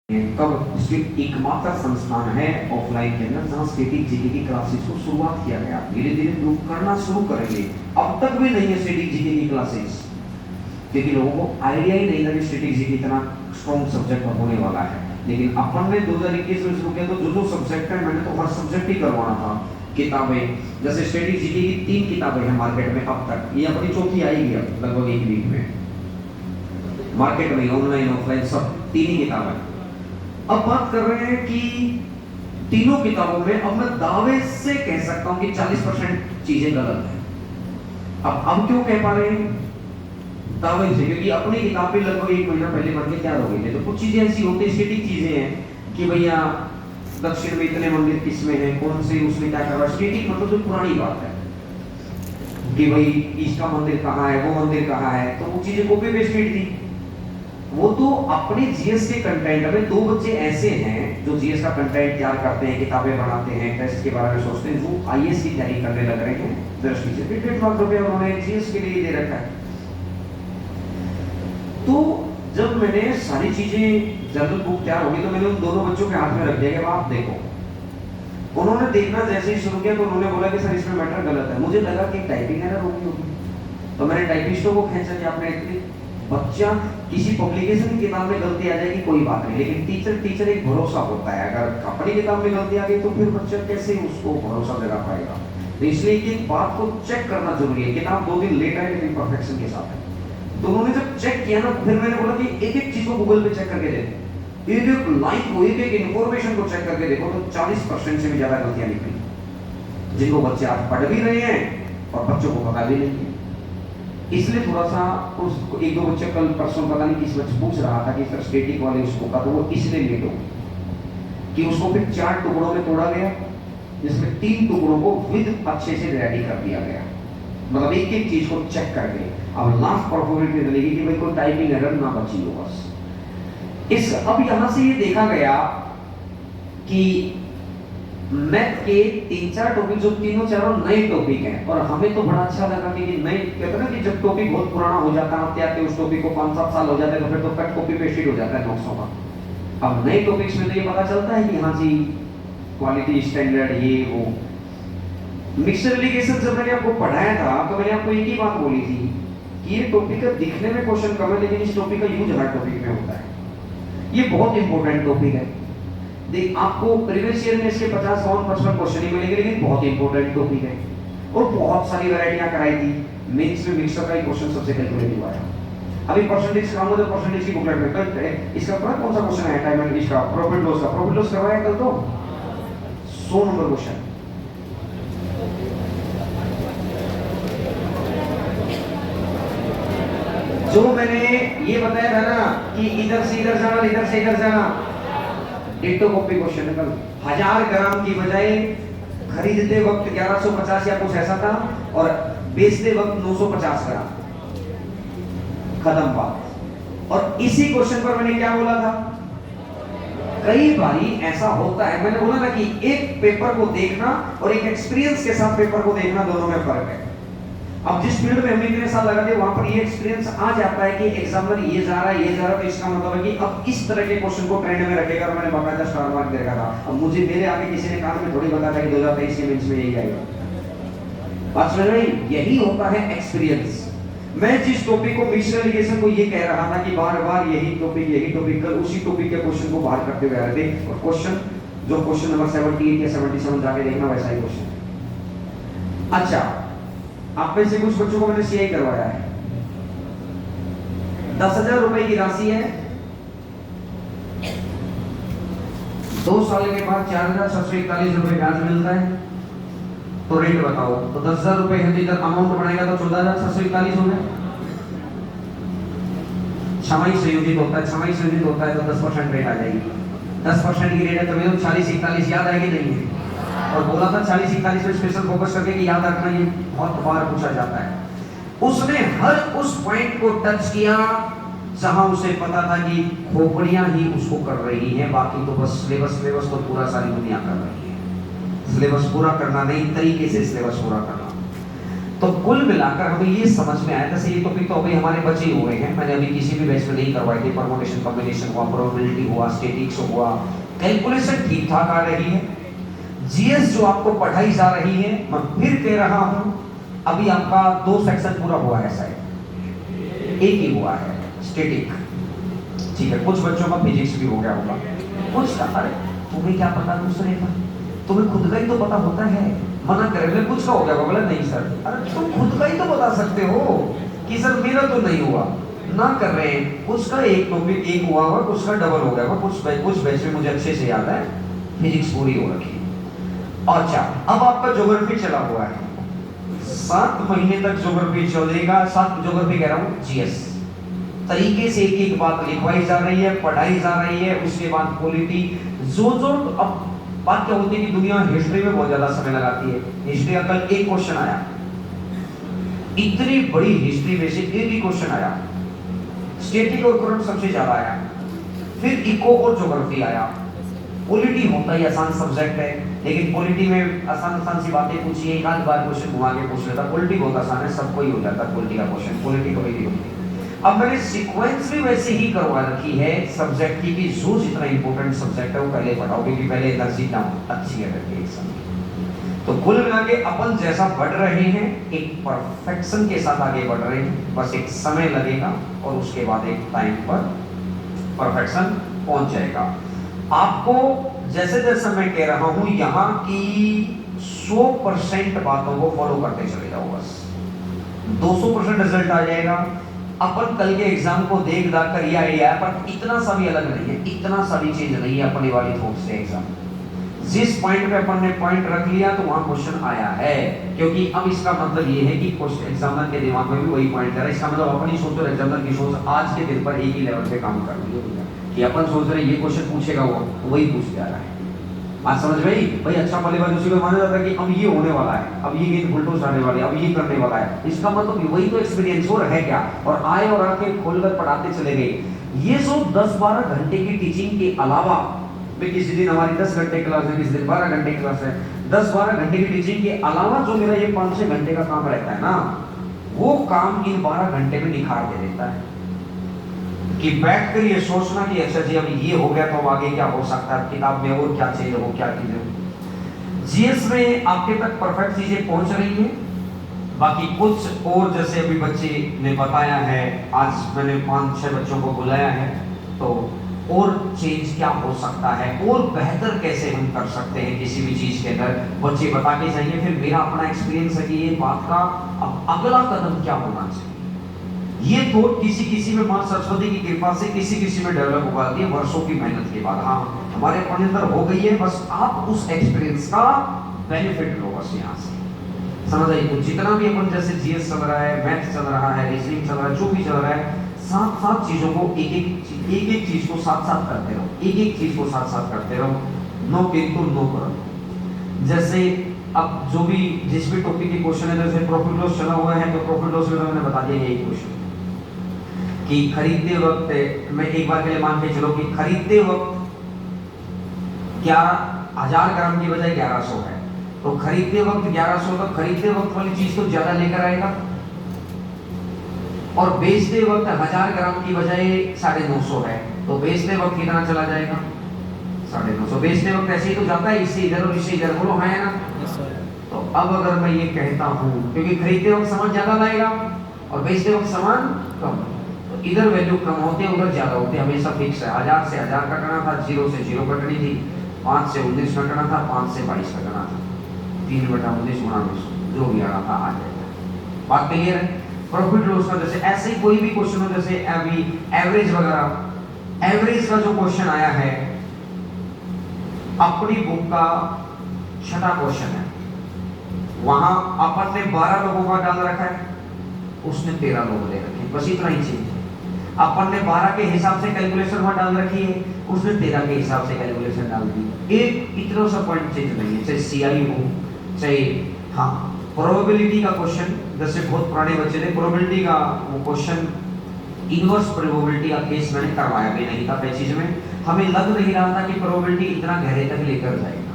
कब सिर्फ एकमात्र संस्थान है ऑफलाइन के अंदर जहां स्टैटिक जीके की क्लासेस को शुरुआत किया गया। धीरे धीरे लोग करना शुरू करेंगे। अब तक भी नहीं है स्टैटिक जीके की क्लासेस, क्योंकि लोगों को आइडिया ही नहीं था कि स्टैटिक जीके इतना स्ट्रॉन्ग सब्जेक्ट होने वाला है। लेकिन अपन ने 2021 में शुरू किया तो जो सब्जेक्ट है मैंने तो हर सब्जेक्ट ही करवाना था। किताबें जैसे स्टैटिक जीके की 3 किताबें हैं मार्केट में अब तक, ये अपनी चौथी आएगी अब लगभग एक वीक में मार्केट में, ऑनलाइन ऑफलाइन सब 3 ही किताबें। अब बात कर रहे हैं कि तीनों किताबों में अब मैं दावे से कह सकता हूं कि 40% चीजें गलत है। अब क्यों कह पा रहे हैं दावे से? क्योंकि अपनी किताबें लगभग 1 महीना पहले पढ़ के तैयार हो गई थी। तो कुछ चीजें ऐसी होती स्टैटिक चीजें हैं कि भैया दक्षिण में इतने मंदिर किसमें है, कौन से उसमें क्या कर रहा है। स्टैटिक मतलब जो पुरानी बात है कि भाई ईस्ट का मंदिर कहाँ है, वो मंदिर कहाँ है, तो वो चीजें कॉपी पेस्ट थी। वो तो अपने जीएस के कंटेंट में 2 बच्चे ऐसे हैं जो जीएस का कंटेंट तैयार करते हैं, किताबें बनाते हैं, टेस्ट के बारे में सोचते हैं, जो आईएएस की तैयारी करने लग रहे हैं। दृष्टि से 1.5 लाख रुपया उन्होंने जीएस के लिए दे रखा है। तो जब मैंने सारी चीजें जनरल बुक तैयार होगी तो मैंने उन दोनों बच्चों के हाथ में रख दिया कि आप देखो। उन्होंने देखना जैसे ही शुरू किया तो उन्होंने बोला कि सर इसमें मैटर गलत है। मुझे लगा कि टाइपिंग एरर होगी, तो मैंने टाइपिस्टों को खींचा कि आपने इतनी बच्चा किसी पब्लिकेशन की किताब में गलती आ जाएगी कोई बात नहीं, लेकिन टीचर एक भरोसा होता है। अगर अपनी किताब में गलती आ गई तो फिर बच्चा कैसे उसको भरोसा दिला पाएगा। तो इसलिए एक बात को चेक करना जरूरी है। किताब 2 दिन लेट आए लेकिन परफेक्शन के साथ है। तो उन्होंने जब चेक किया ना, फिर मैंने बोला कि एक एक चीज को गूगल पे चेक करके देखो, एक एक लाइन को, एक एक इन्फॉर्मेशन को चेक करके देखो, तो 40% से भी ज्यादा गलतियां निकली जिनको बच्चे आज पढ़ भी रहे हैं और बच्चों को पता भी नहीं है। इसलिए थोड़ा सा उसको 1-2 बच्चे कल परसों पता नहीं किस बच्चे पूछ रहा था कि सर स्टैटिक वाले उसको का, तो वो इसलिए लेट हो कि उसको फिर 4 टुकड़ों में तोड़ा गया, जिसमें 3 टुकड़ों को विद अच्छे से रेडी कर दिया गया, मतलब एक एक चीज को चेक करके। अब लास्ट प्रोबेबिलिटी मिलेगी कि भाई कोई टाइपिंग एरर ना बची हो बस। इस अब यहां से ये देखा गया कि मैथ के 3-4 टॉपिक जो तीनों चारों नए टॉपिक हैं, और हमें तो बड़ा अच्छा लगा कि नए, कहते हैं ना कि जब टॉपिक बहुत पुराना हो जाता है, आप आते उस टॉपिक को 5-7 साल हो जाते हैं तो फिर तो कट कॉपी पेस्ट हो जाता है नोट्सों का। अब नए टॉपिक्स में तो ये पता चलता है कि हाँ जी क्वालिटी स्टैंडर्ड ये वो। मिक्सर एलिगेशन जब मैंने आपको पढ़ाया था तो मैंने आपको एक ही बात बोली थी कि ये टॉपिक का दिखने में क्वेश्चन कम है, लेकिन इस टॉपिक का यूज हर टॉपिक में होता है। ये बहुत इंपॉर्टेंट टॉपिक है। देख आपको प्रीवियस ईयर में इसके 50-55 क्वेश्चन ही मिलेंगे, लेकिन बहुत इंपॉर्टेंट टॉपिक है और बहुत सारी वैरायटियां कराई थी। मेंस में मिक्सर का ही क्वेश्चन सबसे कैलकुलेटिव आया। अभी परसेंटेज कराऊंगा तो परसेंटेज की बुकलेट में कल इसका पता कौन सा क्वेश्चन है, टाइम एंड इसका प्रॉफिट लॉस करवाया कल तो 100 नंबर क्वेश्चन। जो मैंने ये बताया था ना कि इधर से इधर जाना, इधर से इधर जाना, डिट्टो कॉपी क्वेश्चन है कल। 1000 ग्राम की बजाय खरीदते वक्त 1150 या कुछ ऐसा था और बेचते वक्त 950 ग्राम, खत्म बात। और इसी क्वेश्चन पर मैंने क्या बोला था, कई बारी ऐसा होता है, मैंने बोला ना कि एक पेपर को देखना और एक एक्सपीरियंस के साथ पेपर को देखना, दोनों में फर्क है। अब जिस फील्ड में हमने इतने साल लगा दिए वहां पर ये एक्सपीरियंस आ जाता है कि एग्जामिनर ये जा रहा है ये जा रहा है, तो इसका मतलब है कि अब इस तरह के क्वेश्चन को ट्रेंड में रखेगा और मैंने बाकायदा स्टार मार्क दे रखा था। अब मुझे मेरे आगे किसी ने कान में थोड़ी बताया था कि 2023 के मेंस में यही आएगा। बात समझ रहे हैं? यही होता है एक्सपीरियंस। मैं जिस टॉपिक को मिक्सर एलिगेशन को ये कह रहा था कि बार-बार यही टॉपिक कल उसी टॉपिक के क्वेश्चन को बाहर करते हुए आ रहे थे, और क्वेश्चन जो क्वेश्चन नंबर 78 या 77 जाके देखना वैसा ही क्वेश्चन। अच्छा, आप में से कुछ बच्चों को मैंने सीआई करवाया है। 10,000 रुपए की राशि है, 2 साल के बाद 4,741 रुपए ब्याज मिलता है। तो रेट बताओ, तो 10,000 रुपए हिंदी तक अमाउंट बढ़ेगा तो 14,741 हो गया। छमाही संयोजित होता है, छमाही संयोजित होता है तो 10% रेट आ जाएगी। 10% की रेट है तो 40-41 याद आएगी नहीं है, और बोला था 40-41 में स्पेशल फोकस करके कि याद रखना, ये बहुत बार पूछा जाता है। उसने हर उस पॉइंट को टच किया जहां उसे पता था कि खोपड़ियां ही उसको कर रही हैं, बाकी तो बस सिलेबस तो पूरा सारी दुनिया कर रही है। सिलेबस पूरा करना नहीं, तरीके से सिलेबस पूरा करना। तो कुल मिलाकर हमें ये समझ में आया, जैसे ये टॉपिक तो अभी हमारे बचे हुए हैं, मैंने अभी किसी भी बैच में नहीं करवाए थे। परमुटेशन कॉम्बिनेशन हुआ, प्रोबेबिलिटी हुआ, स्टैटिक्स हुआ, कैलकुलेशन ठीक ठाक आ रही है। जीएस जो आपको पढ़ाई जा रही है, मैं फिर कह रहा हूं, अभी आपका 2 सेक्शन पूरा हुआ है, शायद एक ही हुआ है स्टैटिक, ठीक है। कुछ बच्चों का फिजिक्स भी हो गया होगा, कुछ का। अरे तुम्हें क्या पता दूसरे का, तुम्हें खुद का ही तो पता होता है। मना करेंगे कुछ का हो गया, बोला नहीं सर। अरे तुम खुद का ही तो बता सकते हो कि सर मेरा तो नहीं हुआ, ना कर रहे हैं। कुछ का एक टॉपिक एक हुआ होगा, कुछ का डबल हो गया होगा। कुछ बैच में मुझे अच्छे से याद है फिजिक्स पूरी हो रखी है। अच्छा, अब आपका ज्योग्राफी चला हुआ है, 7 महीने तक ज्योग्राफी चलेगा। 7 ज्योग्राफी कह रहा हूँ, जीएस तरीके से एक एक बात लिखवाई जा रही है, पढ़ाई जा रही है। उसके बाद पॉलिटी जो अब बात क्या होती है कि दुनिया हिस्ट्री में बहुत ज्यादा समय लगाती है। हिस्ट्री का कल एक क्वेश्चन आया, इतनी बड़ी हिस्ट्री में से एक ही क्वेश्चन आया। स्टैटिक और करंट सबसे ज्यादा आया, फिर इको और ज्योग्राफी आया। पॉलिटी होता ही आसान सब्जेक्ट है, लेकिन पॉलिटी में आसान सी बातें पूछिए, एक आध बार क्वेश्चन घुमा के पूछ लेता। पॉलिटी बहुत आसान है, सबको ही हो जाता है पॉलिटी का क्वेश्चन, पॉलिटी कभी नहीं होती। अब मैंने सीक्वेंस भी वैसे ही करवा रखी है सब्जेक्ट की, कि जो जितना इंपॉर्टेंट सब्जेक्ट है वो पहले पढ़ाओ, क्योंकि पहले एनर्जी डाउन अच्छी है करके एक समय। तो कुल मिला के अपन जैसा बढ़ रहे हैं, एक परफेक्शन के साथ आगे बढ़ रहे हैं। बस एक समय लगेगा और उसके बाद एक टाइम पर परफेक्शन पहुंच जाएगा। आपको जैसे जैसे मैं कह रहा हूं, यहाँ की 100% बातों को फॉलो करते चले जाओ, बस 200% रिजल्ट आ जाएगा। अपन कल के एग्जाम को देख दाख कर ये आइडिया है, पर इतना सा भी अलग नहीं है, इतना सा भी चेंज नहीं है अपने वाली थोक से एग्जाम। जिस पॉइंट पे अपन ने पॉइंट रख लिया तो वहां क्वेश्चन आया है, क्योंकि अब इसका मतलब ये है कि एग्जामिनर के दिमाग में भी वही पॉइंट है। इसका मतलब अपनी सोच और एग्जामिनर की सोच आज के दिन पर एक ही लेवल पे काम कर रही है, कि अपन सोच रहे ये क्वेश्चन पूछेगा वो वही पूछ जा रहा है। आज समझ में भाई अच्छा बल्लेबाज उसी को माना जाता है कि अब ये होने वाला है, अब ये गेंद फुलटॉस आने वाली है, अब ये करने वाला है। इसका मतलब वही तो एक्सपीरियंस और है क्या, और आए और आके खोलकर पढ़ाते चले गए। ये जो 10-12 घंटे की टीचिंग के अलावा, किसी दिन हमारी 10 घंटे क्लास है, किसी दिन 12 घंटे क्लास है, 10-12 घंटे की टीचिंग के अलावा जो मेरा ये 5-6 घंटे का काम रहता है ना, वो काम इन 12 घंटे में निखार दे देता है। कि बैठ कर ये सोचना कि अच्छा जी अब ये हो गया तो आगे क्या हो सकता है, किताब में और क्या चीज हो, क्या चीजें। जीएस में आपके तक परफेक्ट चीजें पहुंच रही हैं। बाकी कुछ और जैसे अभी बच्चे ने बताया है, आज मैंने 5-6 बच्चों को बुलाया है, तो और चेंज क्या हो सकता है और बेहतर कैसे हम कर सकते हैं किसी भी चीज के अंदर, बच्चे बता के जाएंगे। फिर मेरा अपना एक्सपीरियंस है कि ये बात का अब अगला कदम क्या होना चाहिए। ये थॉट किसी किसी में मां सरस्वती की कृपा से किसी किसी में डेवलप हो पाती है वर्षों की मेहनत के बाद। हाँ, हमारे अपने अंदर हो गई है, बस आप उस एक्सपीरियंस का बेनिफिट लो बस यहाँ से, समझ आइए। तो जितना भी अपन जैसे जीएस चल रहा है, मैथ चल रहा है, रीजनिंग चल रहा है, जो भी चल रहा है, साथ चीजों को एक एक चीज को साथ करते रहो, एक चीज को साथ करते रहो। नो किंतु नो करो। जैसे अब जो भी जिस भी टॉपिक की क्वेश्चन है, जैसे प्रॉफिट लॉस चला हुआ है, तो प्रॉफिट लॉस में मैंने बता दिया यही क्वेश्चन कि खरीदते वक्त, मैं एक बार के लिए मान के चलो कि खरीदते वक्त 1000 ग्राम की बजाय 1100 है, तो खरीदते वक्त 1100, तो खरीदते वक्त वाली चीज तो ज्यादा लेकर आएगा, और बेचते वक्त 1000 ग्राम की बजाय 950 है, तो बेचते वक्त कितना चला जाएगा, 950। बेचते वक्त ऐसे ही तो जाता है, इससे इधर और इससे इधर, बोलो हाँ है ना। तो अब अगर मैं ये कहता हूँ, क्योंकि खरीदते वक्त सामान ज्यादा लाएगा और बेचते वक्त सामान कम, तो इधर वैल्यू कम होते हैं, उधर ज्यादा होते हैं, हमेशा फिक्स है। 1000 से 1000 कटना था, 0 से 0 कटनी थी, 5 से 19 कटना था, 5 से 22 कटना था, 3/19 गुणा 200 जो भी आ रहा था आ जाएगा। बात क्लियर है। प्रॉफिट लॉस का जैसे ऐसे ही कोई भी क्वेश्चन हो, जैसे अभी एवरेज वगैरह, एवरेज का जो क्वेश्चन आया है अपनी बुक का 6वां क्वेश्चन है, वहां अपन ने 12 लोगों का डाल रखा है, उसने 13 लोग दे रखे, बस इतना ही चीज। अपन ने 12 के हिसाब से कैलकुलेशन वहां डाल रखी है, उसने 13 के हिसाब से कैलकुलेशन डाल दी। एक इतना सा पॉइंट चेंज नहीं है, चाहे सीआई हो चाहे, हाँ प्रोबेबिलिटी का क्वेश्चन, जैसे बहुत पुराने बच्चे थे, प्रोबेबिलिटी का वो क्वेश्चन, इनवर्स प्रोबेबिलिटी का केस मैंने करवाया भी नहीं था पहली चीज में, हमें लग नहीं रहा था कि प्रोबेबिलिटी इतना गहरे तक लेकर जाएगा।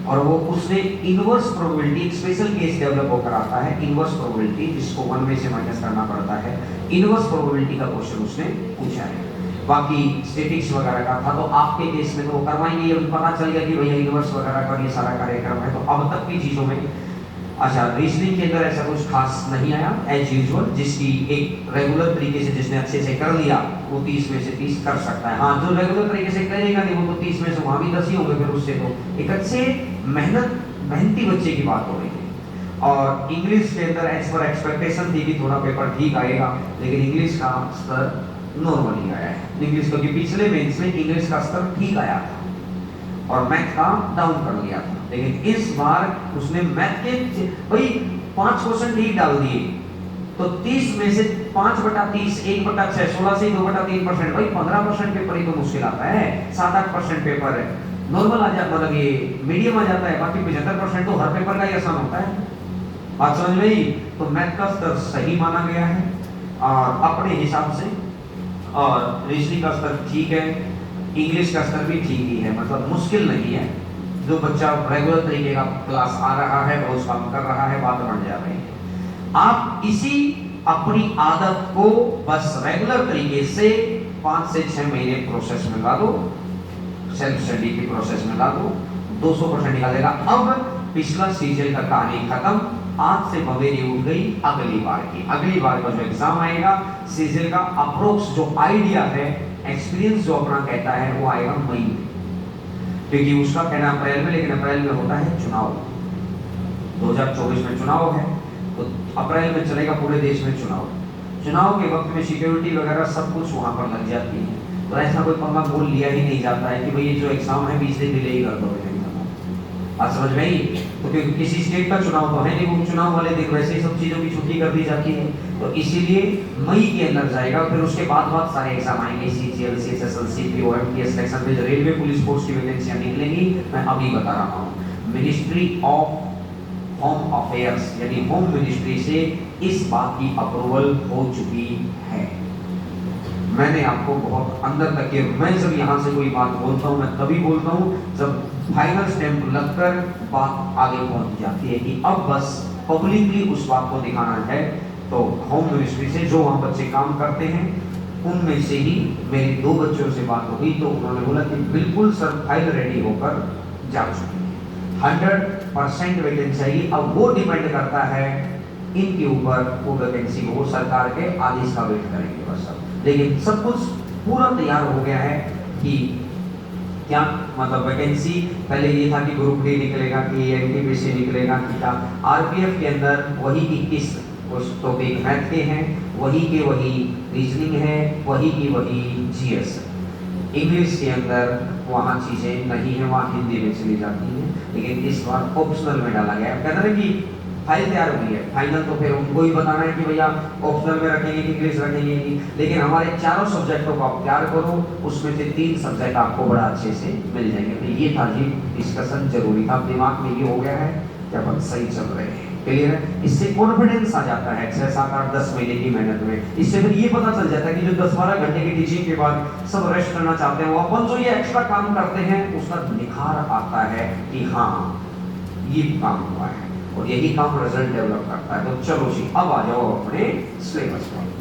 और वो उसने इनवर्स प्रोबेबिलिटी, एक स्पेशल केस डेवलप होकर आता है, इनवर्स प्रोबेबिलिटी, जिसको 1 में से माइनस करना पड़ता है, इनवर्स प्रोबेबिलिटी का क्वेश्चन उसने पूछा है। बाकी स्टैटिक्स वगैरह का था तो आपके केस में तो वो करवाएंगे, ये पता चल गया कि भैया इनवर्स वगैरह का ये सारा कार्यक्रम है। तो अब तक की चीजों में अच्छा, रीजनिंग के अंदर ऐसा कुछ खास नहीं आया एज यूजुअल, जिसकी एक रेगुलर तरीके से जिसने अच्छे से कर लिया वो 30 में से 30 कर सकता है। हाँ, जो रेगुलर तरीके से करेगा नहीं वो तो 30 में से वहां भी 10 ही होंगे, फिर उससे तो एक अच्छे मेहनती बच्चे की बात हो रही है। और इंग्लिश के अंदर एज पर एक्सपेक्टेशन थी कि थोड़ा पेपर ठीक आएगा, लेकिन इंग्लिश का स्तर नॉर्मल ही आया है। इंग्लिश क्योंकि पिछले मेंस में इंग्लिश का स्तर ठीक आया था और मैथ का डाउन कर लिया था, लेकिन इस बार उसने मैथ के भाई 5 क्वेश्चन ठीक डाल दिए तो 30 में से 5/30, 1/6, 16 से 2/3%, भाई 15% पेपर ही तो मुश्किल आता है। 7-8% पेपर है नॉर्मल आ जाता, मतलब ये मीडियम आ जाता है, बाकी 75% तो हर पेपर का ही आसान होता है। बात समझ में आई? तो मैथ का स्तर सही माना गया है और अपने हिसाब से, और रीजनिंग का स्तर ठीक है, इंग्लिश का स्तर भी ठीक ही है, मतलब मुश्किल नहीं है। जो बच्चा रेगुलर तरीके का क्लास आ रहा है वो उस काम कर रहा है, बात बन जा रही है। आप इसी अपनी आदत को बस रेगुलर तरीके से 5 से 6 महीने प्रोसेस में ला दो, सेल्फ स्टडी की प्रोसेस में ला दो, 200% निकालेगा। अब पिछला सीजन का कहानी खत्म, आज से बवेरी उठ गई अगली बार की। अगली बार का जो एग्जाम आएगा सीजन का अप्रोक्स जो आइडिया है, एक्सपीरियंस जो अपना कहता है वो आएगा मई में, क्योंकि उसका कहना अप्रैल में, लेकिन अप्रैल में होता है चुनाव, 2024 में चुनाव है तो अप्रैल में चलेगा पूरे देश में चुनाव। चुनाव के वक्त में सिक्योरिटी वगैरह सब कुछ वहां पर लग जाती है, तो ऐसा कोई पंगा बोल लिया ही नहीं जाता है कि भाई ये जो एग्जाम है 20 दिन डिले ही कर दो। बात समझ में आई? तो क्योंकि किसी स्टेट का चुनाव तो है नहीं, वो चुनाव वाले दिन वैसे ही सब चीजों की छुट्टी कर दी जाती है, तो इसीलिए मई के अंदर जाएगा। फिर उसके बाद सारे एग्जाम आएंगे, सीजीएल, सीएसएसएल, सीपीओ, एमटीएस, सिलेक्शन में रेलवे पुलिस फोर्स की वैकेंसियां निकलेंगी, मैं अभी बता रहा हूँ। मिनिस्ट्री ऑफ होम अफेयर्स यानी होम मिनिस्ट्री से इस बात की अप्रूवल हो चुकी है। मैंने आपको बहुत अंदर तक के, मैं जब यहाँ से कोई बात बोलता हूँ मैं तभी बोलता हूँ जब फाइनल स्टैंप लगकर बात आगे पहुंच जाती है कि अब बस पब्लिकली उस बात को दिखाना है। तो होम मिनिस्ट्री से जो वहाँ बच्चे काम करते हैं उनमें से ही मेरी 2 बच्चों से बात हुई, तो उन्होंने बोला कि बिल्कुल सर फाइल रेडी होकर जा चुकी है, 100% वैकेंसी आई। अब वो डिपेंड करता है इनके ऊपर, वो वैकेंसी वो सरकार के आदेश का वेट करेंगे बस सब, लेकिन सब कुछ पूरा तैयार हो गया है कि क्या मतलब वैकेंसी पहले ये था कि ग्रुप डी निकलेगा कि एनटीपीसी निकलेगा कि क्या। आरपीएफ के अंदर वही 21 टॉपिक मैथ के हैं, वही के वही रीजनिंग है, वही की वही जीएस। इंग्लिश के अंदर वहाँ चीजें नहीं है, वहाँ हिंदी में चली जाती है, लेकिन इस बार ऑप्शनल में डाला गया है। कहते हैं कि फाइल तैयार हुई है, फाइनल तो फिर उनको ही बताना है कि भैया ऑप्शनल में रखेंगे कि इंग्लिश रखेंगे कि, लेकिन हमारे चारों सब्जेक्टों को आप तैयार करो, उसमें से 3 सब्जेक्ट आपको बड़ा अच्छे से मिल जाएंगे। तो ये था जी डिस्कशन, जरूरी था, दिमाग में ये हो गया है कि अपन सही चल रहे हैं, क्लियर है। इससे कॉन्फिडेंस आ जाता है 6, 7, 8, 10 महीने की मेहनत में। इससे फिर ये पता चल जाता है कि जो 10-12 घंटे की टीचिंग के बाद सब रेस्ट करना चाहते हैं, वो अपन जो ये एक्स्ट्रा काम करते हैं उसका निखार आता है कि हाँ ये काम हुआ है, और यही काम रिजल्ट डेवलप करता है। तो चलो जी अब आ जाओ अपने सिलेबस पर।